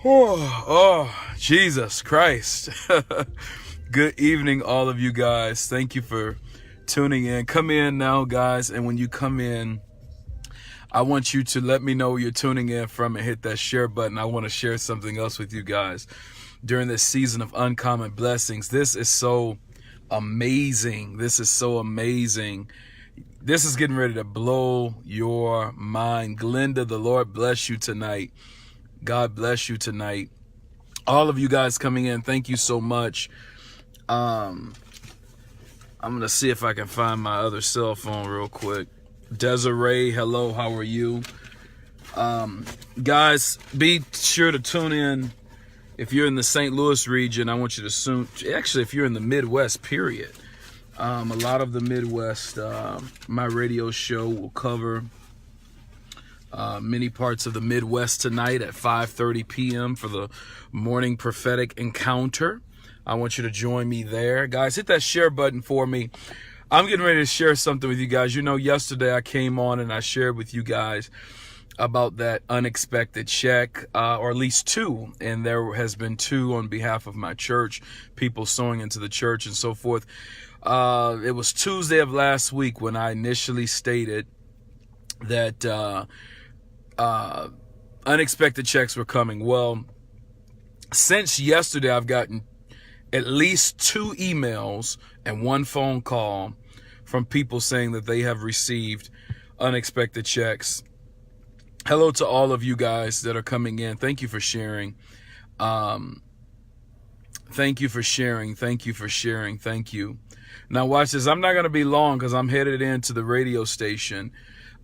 Oh, Jesus Christ. Good evening, all of you guys. Thank you for tuning in. Come in now, guys. And when you come in, I want you to let me know where you're tuning in from and hit that share button. I want to share something else with you guys during this season of uncommon blessings. This is so amazing. This is so amazing. This is getting ready to blow your mind. Glenda, the Lord bless you tonight. God bless you tonight. All of you guys coming in, thank you so much. I'm going to see if I can find my other cell phone real quick. Desiree, hello, how are you? Guys, be sure to tune in. If you're in the St. Louis region, I want you to actually, if you're in the Midwest, period. A lot of the Midwest, my radio show will cover many parts of the Midwest tonight at 5:30 p.m. for the morning prophetic encounter. I want you to join me there. Guys, hit that share button for me. I'm getting ready to share something with you guys. You know, yesterday I came on and I shared with you guys about that unexpected check, or at least two. And there has been two on behalf of my church, people sowing into the church and so forth. It was Tuesday of last week when I initially stated that unexpected checks were coming. Well, since yesterday, I've gotten at least 2 emails and 1 phone call from people saying that they have received unexpected checks. Hello to all of you guys that are coming in. Thank you for sharing. Thank you for sharing. Thank you for sharing. Thank you. Now watch this. I'm not going to be long because I'm headed into the radio station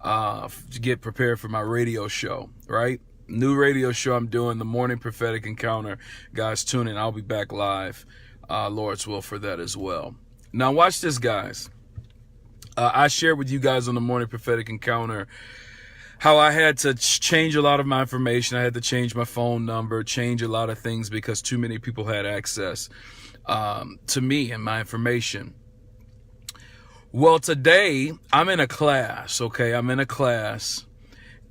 to get prepared for my radio show, right? New radio show I'm doing, the morning prophetic encounter. Guys, tune in. I'll be back live, Lord's will, for that as well. Now watch this, guys. I shared with you guys on the morning prophetic encounter how I had to change a lot of my information. I had to change my phone number, change a lot of things because too many people had access to me and my information. Well, today I'm in a class, okay? I'm in a class,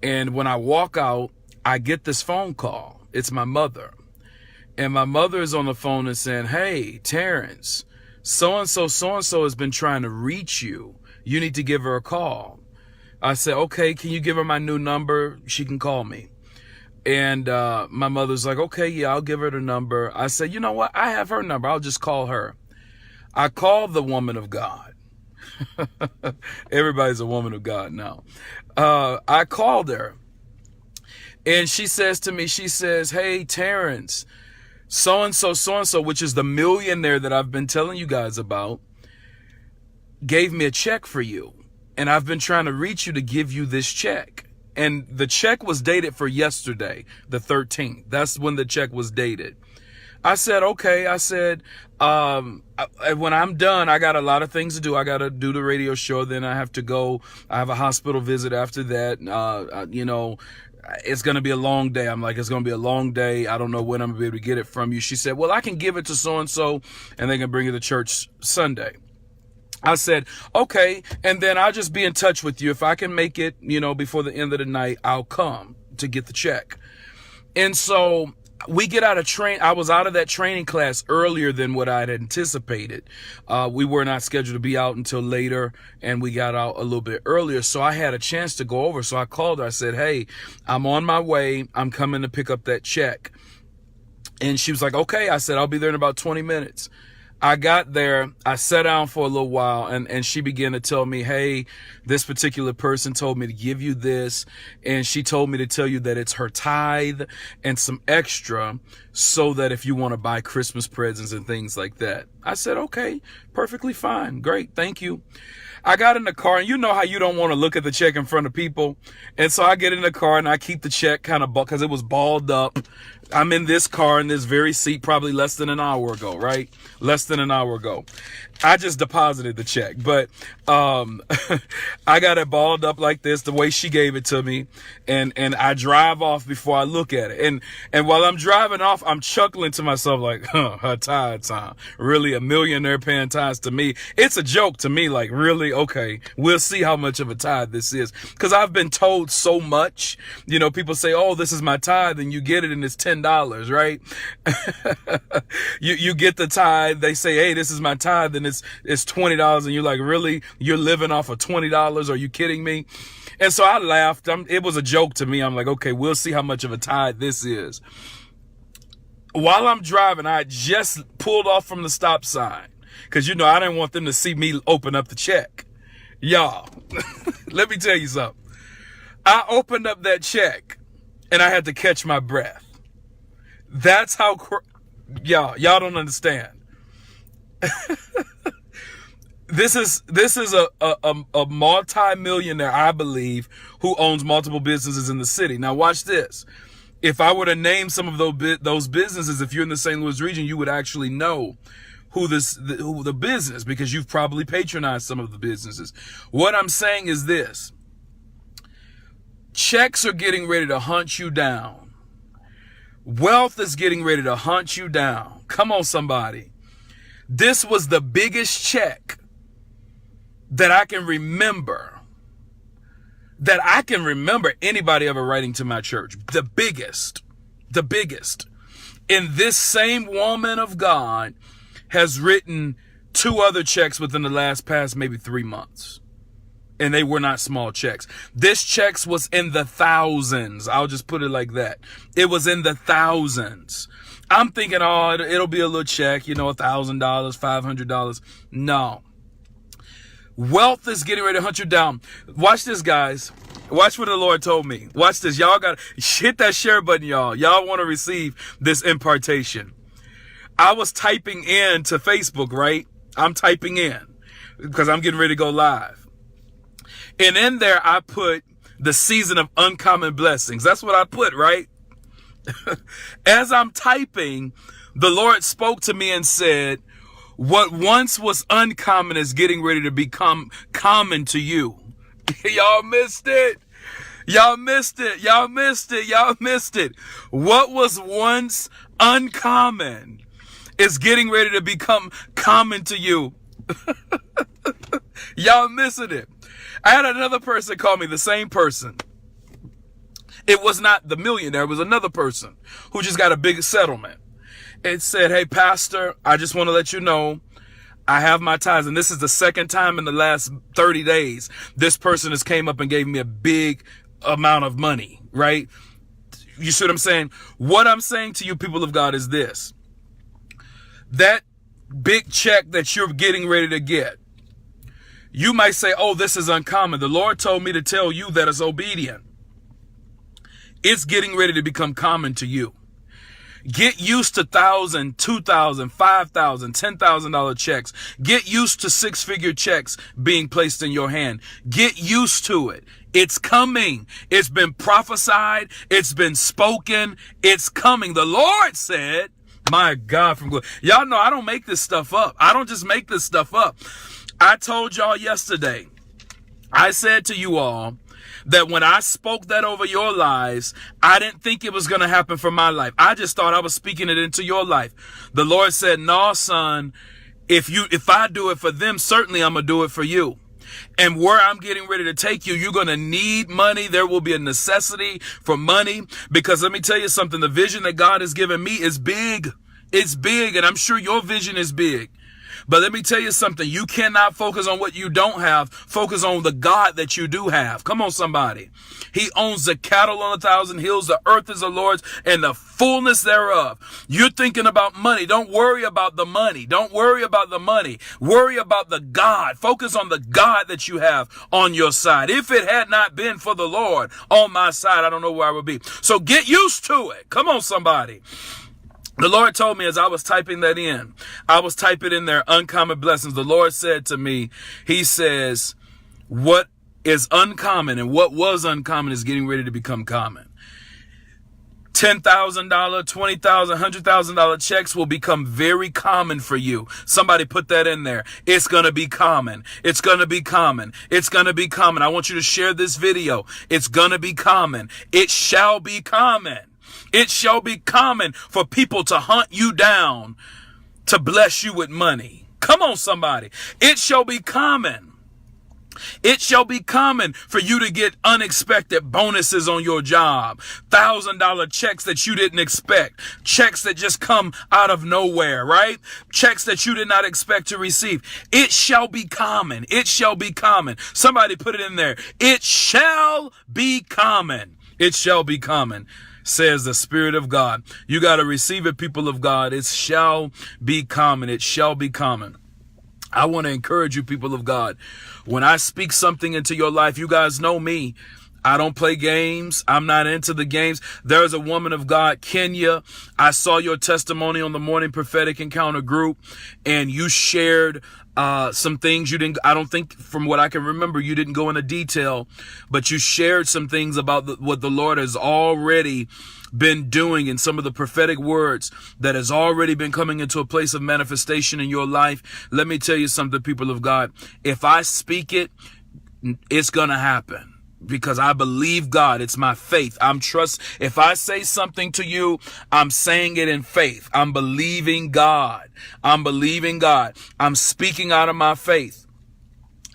and when I walk out, I get this phone call. It's my mother, and my mother is on the phone and saying, "Hey, Terrence, so-and-so has been trying to reach you. You need to give her a call." I said, "Okay, can you give her my new number? She can call me." And my mother's like, "Okay, yeah, I'll give her the number." I said, "You know what? I have her number. I'll just call her." I called the woman of God. Everybody's a woman of God now. I called her, and she says to me, she says, "Hey, Terrence, so-and-so, which is the millionaire that I've been telling you guys about, gave me a check for you. And I've been trying to reach you to give you this check." And the check was dated for yesterday, the 13th. That's when the check was dated. I said, "Okay." I said, when I'm done, I got a lot of things to do. I got to do the radio show. Then I have to go. I have a hospital visit after that. You know, it's going to be a long day. I'm like, "It's going to be a long day. I don't know when I'm going to be able to get it from you." She said, "Well, I can give it to so-and-so and they can bring it to church Sunday." I said, "Okay, and then I'll just be in touch with you. If I can make it, you know, before the end of the night, I'll come to get the check." And so we get out of I was out of that training class earlier than what I had anticipated. We were not scheduled to be out until later, and we got out a little bit earlier. So I had a chance to go over. So I called her. I said, "Hey, I'm on my way. I'm coming to pick up that check." And she was like, "Okay." I said, "I'll be there in about 20 minutes. I got there, I sat down for a little while, and she began to tell me, "Hey, this particular person told me to give you this, and she told me to tell you that it's her tithe and some extra so that if you want to buy Christmas presents and things like that." I said, "Okay, perfectly fine. Great, thank you." I got in the car, and you know how you don't want to look at the check in front of people. And so I get in the car and I keep the check kind of because it was balled up. I'm in this car in this very seat probably less than an hour ago, right? Less than an hour ago. I just deposited the check, but I got it balled up like this, the way she gave it to me, and I drive off before I look at it. And while I'm driving off, I'm chuckling to myself like, her tithe time. Really, a millionaire paying tithes to me? It's a joke to me, like, really? Okay, we'll see how much of a tithe this is. Because I've been told so much. You know, people say, oh, this is my tithe, and you get it and it's $10, right? You get the tithe, they say, hey, this is my tithe, and it's $20, and you're like, really? You're living off of $20? Are you kidding me? And so I laughed. It was a joke to me. I'm like, okay, we'll see how much of a tithe this is. While I'm driving, I just pulled off from the stop sign because, you know, I didn't want them to see me open up the check. Y'all, let me tell you something. I opened up that check and I had to catch my breath. That's how, y'all don't understand. This is a multi-millionaire, I believe, who owns multiple businesses in the city. Now watch this. If I were to name some of those businesses, if you're in the St. Louis region, you would actually know who the business, because you've probably patronized some of the businesses. What I'm saying is this. Checks are getting ready to hunt you down. Wealth is getting ready to hunt you down. Come on, somebody. This was the biggest check that I can remember. Anybody ever writing to my church. The biggest. And this same woman of God has written 2 other checks within the past maybe 3 months. And they were not small checks. This check was in the thousands. I'll just put it like that. It was in the thousands. I'm thinking, oh, it'll be a little check, you know, $1,000, $500. No. Wealth is getting ready to hunt you down. Watch this, guys. Watch what the Lord told me. Watch this. Y'all got to hit that share button, y'all. Y'all want to receive this impartation. I was typing in to Facebook, right? I'm typing in because I'm getting ready to go live. And in there, I put the season of uncommon blessings. That's what I put, right? As I'm typing, the Lord spoke to me and said, what once was uncommon is getting ready to become common to you. Y'all missed it. What was once uncommon is getting ready to become common to you. Y'all missing it. I had another person call me, the same person. It was not the millionaire. It was another person who just got a big settlement. It said, hey, pastor, I just want to let you know I have my tithes. And this is the second time in the last 30 days this person has came up and gave me a big amount of money, right? You see what I'm saying? What I'm saying to you, people of God, is this. That big check that you're getting ready to get, you might say, oh, this is uncommon. The Lord told me to tell you that it's obedient. It's getting ready to become common to you. Get used to $1,000, $2,000, $5,000, $10,000 checks. Get used to 6-figure checks being placed in your hand. Get used to it. It's coming. It's been prophesied. It's been spoken. It's coming. The Lord said, my God, from glory. Y'all know I don't make this stuff up. I don't just make this stuff up. I told y'all yesterday, I said to you all, that when I spoke that over your lives, I didn't think it was going to happen for my life. I just thought I was speaking it into your life. The Lord said, no, son, if I do it for them, certainly I'm going to do it for you. And where I'm getting ready to take you, you're going to need money. There will be a necessity for money, because let me tell you something. The vision that God has given me is big. It's big. And I'm sure your vision is big. But let me tell you something. You cannot focus on what you don't have. Focus on the God that you do have. Come on, somebody. He owns the cattle on 1,000 hills. The earth is the Lord's and the fullness thereof. You're thinking about money. Don't worry about the money. Don't worry about the money. Worry about the God. Focus on the God that you have on your side. If it had not been for the Lord on my side, I don't know where I would be. So get used to it. Come on, somebody. The Lord told me as I was typing that in, I was typing in there uncommon blessings. The Lord said to me, he says, what is uncommon and what was uncommon is getting ready to become common. $10,000, $20,000, $100,000 checks will become very common for you. Somebody put that in there. It's going to be common. It's going to be common. It's going to be common. I want you to share this video. It's going to be common. It shall be common. It shall be common for people to hunt you down to bless you with money. Come on, somebody. It shall be common. It shall be common for you to get unexpected bonuses on your job, $1,000 checks that you didn't expect, checks that just come out of nowhere, right? Checks that you did not expect to receive. It shall be common. It shall be common. Somebody put it in there. It shall be common. It shall be common, says the Spirit of God. You got to receive it, people of God. It shall be common. It shall be common. I want to encourage you, people of God. When I speak something into your life, you guys know me. I don't play games. I'm not into the games. There's a woman of God, Kenya. I saw your testimony on the Morning Prophetic Encounter group, and you shared some things. I don't think, from what I can remember, you didn't go into detail, but you shared some things about what the Lord has already been doing, and some of the prophetic words that has already been coming into a place of manifestation in your life. Let me tell you something, people of God. If I speak it, it's going to happen, because I believe God. It's my faith. If I say something to you, I'm saying it in faith. I'm believing God. I'm believing God. I'm speaking out of my faith.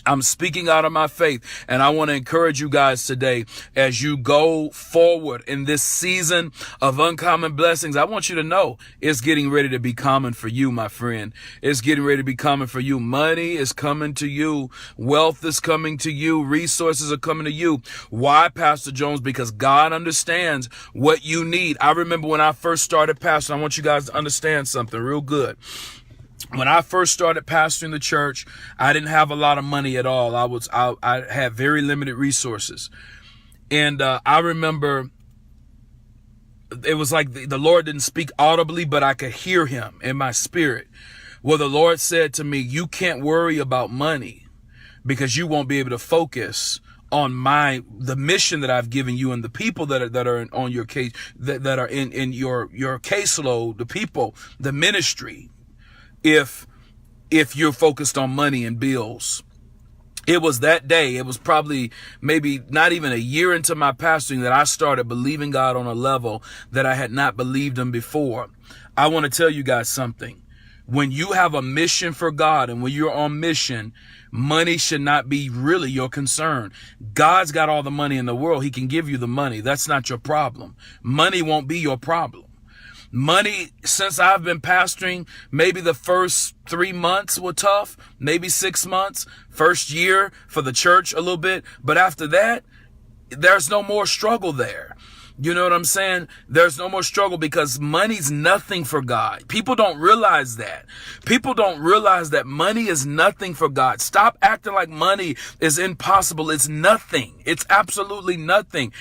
I'm speaking out of my faith, and I want to encourage you guys today as you go forward in this season of uncommon blessings. I want you to know it's getting ready to be common for you, my friend. It's getting ready to be common for you. Money is coming to you. Wealth is coming to you. Resources are coming to you. Why, Pastor Jones? Because God understands what you need. I remember when I first started pastoring, I want you guys to understand something real good. When I first started pastoring the church, I didn't have a lot of money at all. I had very limited resources. And I remember it was like the Lord didn't speak audibly, but I could hear him in my spirit. Well, the Lord said to me, you can't worry about money, because you won't be able to focus on the mission that I've given you, and the people that are on your case, that are in your caseload, the people, the ministry. If you're focused on money and bills. It was that day, it was probably maybe not even a year into my pastoring, that I started believing God on a level that I had not believed him before. I want to tell you guys something. When you have a mission for God, and when you're on mission, money should not be really your concern. God's got all the money in the world. He can give you the money. That's not your problem. Money won't be your problem. Money, since I've been pastoring, maybe the first 3 months were tough, maybe 6 months, first year for the church a little bit. But after that, there's no more struggle there. You know what I'm saying? There's no more struggle, because money's nothing for God. People don't realize that. People don't realize that money is nothing for God. Stop acting like money is impossible. It's nothing. It's absolutely nothing.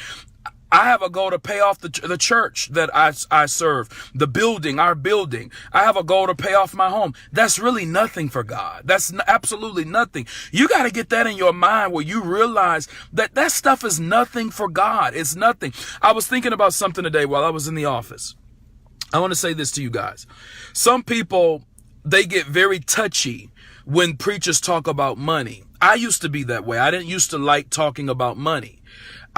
I have a goal to pay off the church that I serve, our building. I have a goal to pay off my home. That's really nothing for God. That's absolutely nothing. You got to get that in your mind, where you realize that stuff is nothing for God. It's nothing. I was thinking about something today while I was in the office. I want to say this to you guys. Some people, they get very touchy when preachers talk about money. I used to be that way. I didn't used to like talking about money.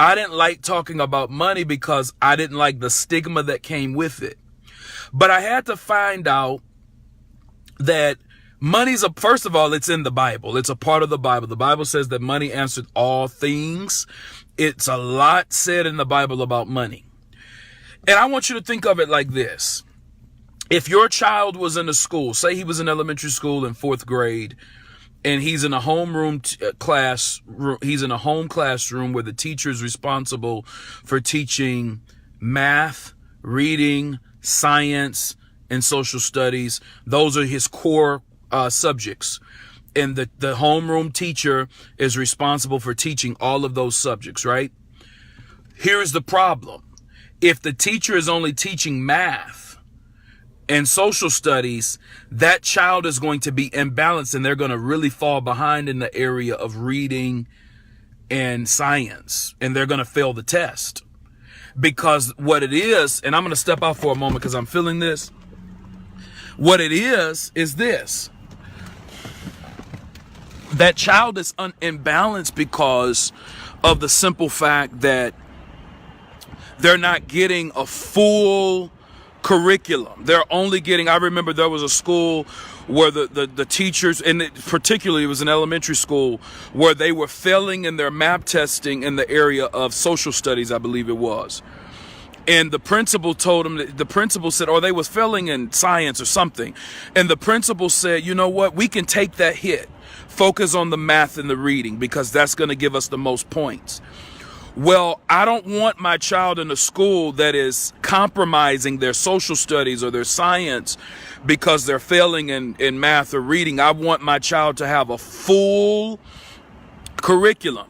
I didn't like talking about money because I didn't like the stigma that came with it. But I had to find out that first of all, it's in the Bible. It's a part of the Bible. The Bible says that money answered all things. It's a lot said in the Bible about money. And I want you to think of it like this. If your child was in a school, say he was in elementary school in 4th grade, and he's in a homeroom he's in a home classroom where the teacher is responsible for teaching math, reading, science, and social studies. Those are his core subjects. And the homeroom teacher is responsible for teaching all of those subjects, right? Here's the problem. If the teacher is only teaching math and social studies, that child is going to be imbalanced, and they're going to really fall behind in the area of reading and science, and they're going to fail the test. Because what it is, and I'm going to step out for a moment because I'm feeling this. What it is this. That child is imbalanced because of the simple fact that they're not getting a full curriculum. They're only getting, I remember there was a school where the teachers, and particularly it was an elementary school, where they were failing in their map testing in the area of social studies, I believe it was. And the principal told them, the principal said, or they was failing in science or something. And the principal said, you know what, we can take that hit. Focus on the math and the reading because that's going to give us the most points. Well, I don't want my child in a school that is compromising their social studies or their science because they're failing in math or reading. I want my child to have a full curriculum.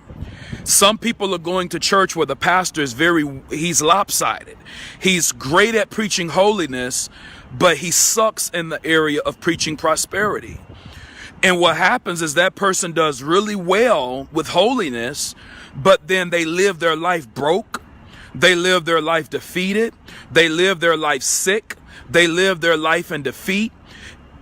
Some people are going to church where the pastor is he's lopsided. He's great at preaching holiness, but he sucks in the area of preaching prosperity. And what happens is that person does really well with holiness, but then they live their life broke. They live their life defeated. They live their life sick. They live their life in defeat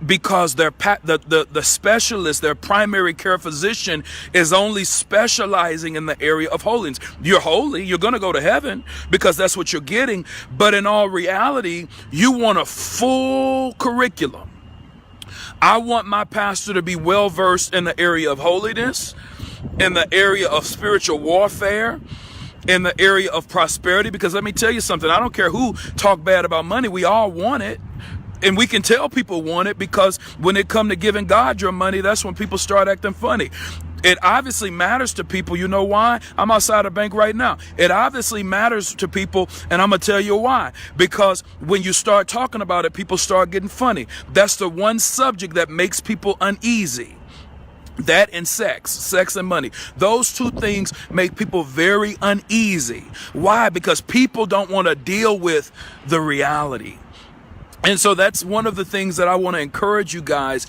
because the specialist, their primary care physician, is only specializing in the area of holiness. You're holy. You're going to go to heaven because that's what you're getting. But in all reality, you want a full curriculum. I want my pastor to be well versed in the area of holiness, in the area of spiritual warfare, in the area of prosperity. Because let me tell you something, I don't care who talk bad about money, we all want it. And we can tell people want it because when it come to giving God your money, that's when people start acting funny. It obviously matters to people. You know why? I'm outside a bank right now. It obviously matters to people, and I'm going to tell you why. Because when you start talking about it, people start getting funny. That's the one subject that makes people uneasy. That and sex and money. Those two things make people very uneasy. Why? Because people don't want to deal with the reality. And so that's one of the things that I want to encourage you guys,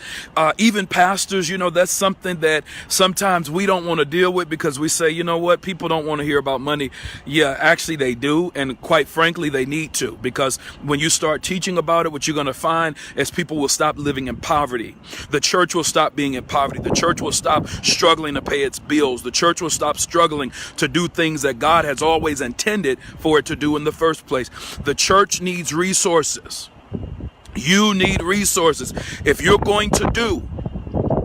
even pastors, that's something that sometimes we don't want to deal with because we say, you know what, people don't want to hear about money. Yeah, actually they do. And quite frankly, they need to, because when you start teaching about it, what you're going to find is people will stop living in poverty. The church will stop being in poverty. The church will stop struggling to pay its bills. The church will stop struggling to do things that God has always intended for it to do in the first place. The church needs resources. You need resources. If you're going to do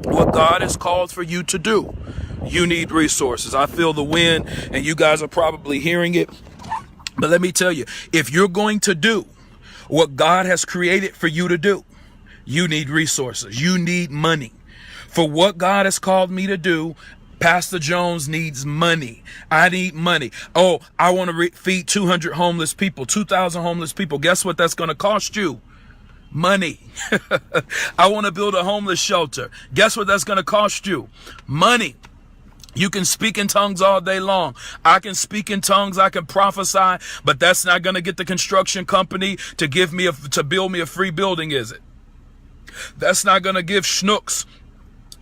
what God has called for you to do, you need resources. I feel the wind, and you guys are probably hearing it. But let me tell you, if you're going to do what God has created for you to do, you need resources. You need money. For what God has called me to do, Pastor Jones needs money. I need money. Oh, I want to feed 200 homeless people, 2,000 homeless people. Guess what that's going to cost you? Money. I want to build a homeless shelter. Guess what that's going to cost you? Money. You can speak in tongues all day long. I can speak in tongues. I can prophesy, but that's not going to get the construction company to build me a free building, is it? That's not going to give Schnucks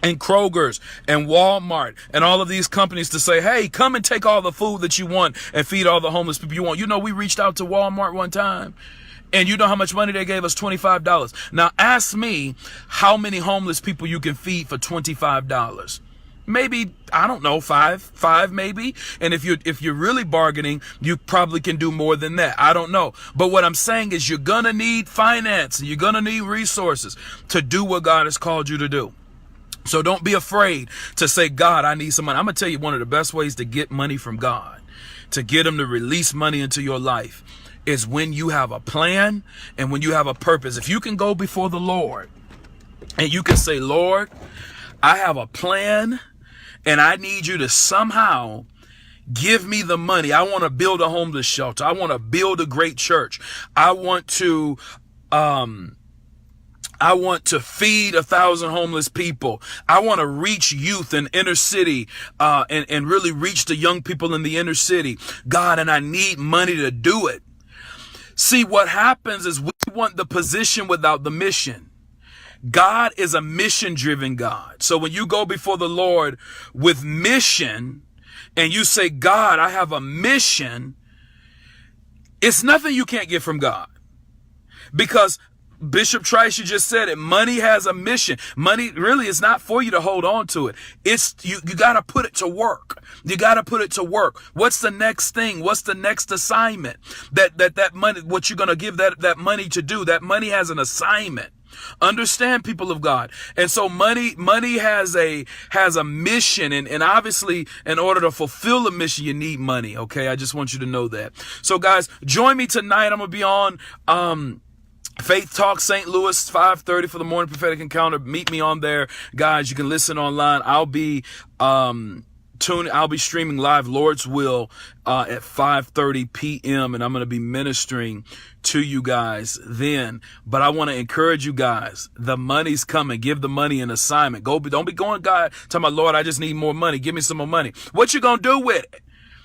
and Kroger's and Walmart and all of these companies to say, hey, come and take all the food that you want and feed all the homeless people you want. We reached out to Walmart one time. And you know how much money they gave us? $25. Now ask me how many homeless people you can feed for $25. Maybe, I don't know, five maybe. And if you're really bargaining, you probably can do more than that. I don't know. But what I'm saying is you're going to need finance and you're going to need resources to do what God has called you to do. So don't be afraid to say, God, I need some money. I'm going to tell you one of the best ways to get money from God, to get him to release money into your life, is when you have a plan and when you have a purpose. If you can go before the Lord and you can say, Lord, I have a plan and I need you to somehow give me the money. I want to build a homeless shelter. I want to build a great church. I want to feed 1,000 homeless people. I want to reach youth in inner city and really reach the young people in the inner city. God, and I need money to do it. See, what happens is we want the position without the mission. God is a mission-driven God. So when you go before the Lord with mission and you say, God, I have a mission, It's nothing you can't get from God. Because Bishop Trice, you just said it. Money has a mission. Money really is not for you to hold on to it. It's you got to put it to work. You got to put it to work. What's the next thing? What's the next assignment? That money, what you're going to give that money to do? That money has an assignment. Understand, people of God. And so money has a mission, and obviously in order to fulfill a mission you need money. Okay, I just want you to know that. So guys, join me tonight. I'm gonna be on Faith Talk St. Louis, 5:30 for the morning prophetic encounter. Meet me on there, guys. You can listen online. I'll be streaming live, Lord's will, at 5:30 p.m. and I'm going to be ministering to you guys then. But I want to encourage you guys. The money's coming. Give the money an assignment. Don't be going, God, tell my Lord, I just need more money. Give me some more money. What you going to do with it?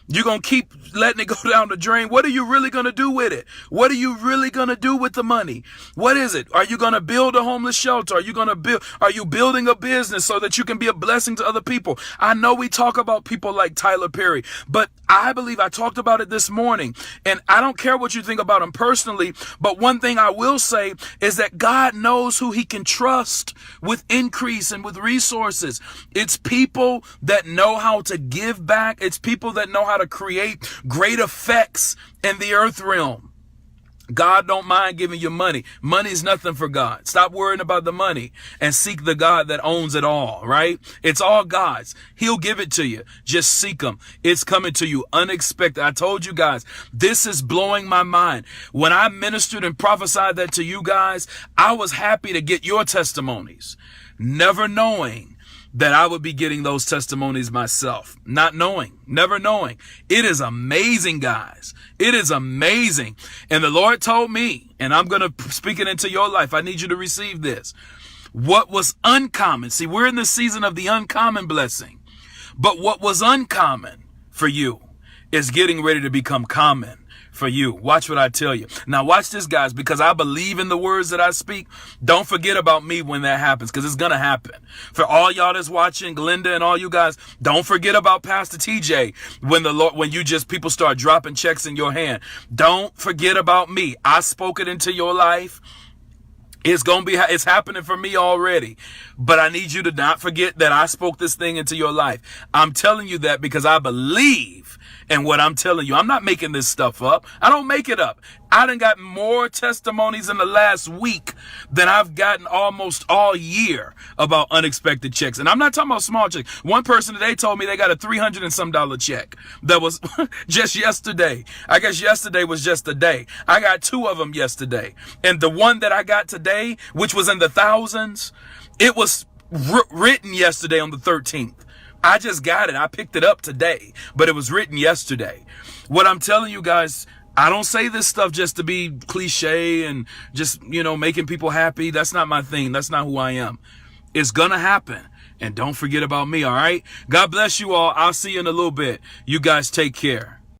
You're going to keep letting it go down the drain. What are you really going to do with it? What are you really going to do with the money? What is it? Are you going to build a homeless shelter? Are you building a business so that you can be a blessing to other people? I know we talk about people like Tyler Perry, but I believe I talked about it this morning, and I don't care what you think about him personally, but one thing I will say is that God knows who he can trust with increase and with resources. It's people that know how to give back. It's people that know how to create great effects in the earth realm. God don't mind giving you money. Money is nothing for God. Stop worrying about the money and seek the God that owns it all, right? It's all God's. He'll give it to you. Just seek him. It's coming to you unexpected. I told you guys, this is blowing my mind. When I ministered and prophesied that to you guys, I was happy to get your testimonies, never knowing that I would be getting those testimonies myself. Never knowing. It is amazing, guys. It is amazing. And the Lord told me, and I'm going to speak it into your life. I need you to receive this. What was uncommon. See, we're in the season of the uncommon blessing. But what was uncommon for you is getting ready to become common for you. Watch what I tell you. Now watch this, guys, because I believe in the words that I speak. Don't forget about me when that happens, because it's going to happen. For all y'all that's watching, Glenda and all you guys, don't forget about Pastor TJ when people start dropping checks in your hand. Don't forget about me. I spoke it into your life. It's happening for me already, but I need you to not forget that I spoke this thing into your life. I'm telling you that because I believe in what I'm telling you. I'm not making this stuff up. I don't make it up. I done got more testimonies in the last week than I've gotten almost all year about unexpected checks. And I'm not talking about small checks. One person today told me they got a $300 and some check that was just yesterday. I guess yesterday was just a day. I got 2 of them yesterday. And the one that I got today, which was in the thousands, it was written yesterday on the 13th. I just got it. I picked it up today, but it was written yesterday. What I'm telling you guys, I don't say this stuff just to be cliche and just, making people happy. That's not my thing. That's not who I am. It's going to happen. And don't forget about me, all right? God bless you all. I'll see you in a little bit. You guys take care.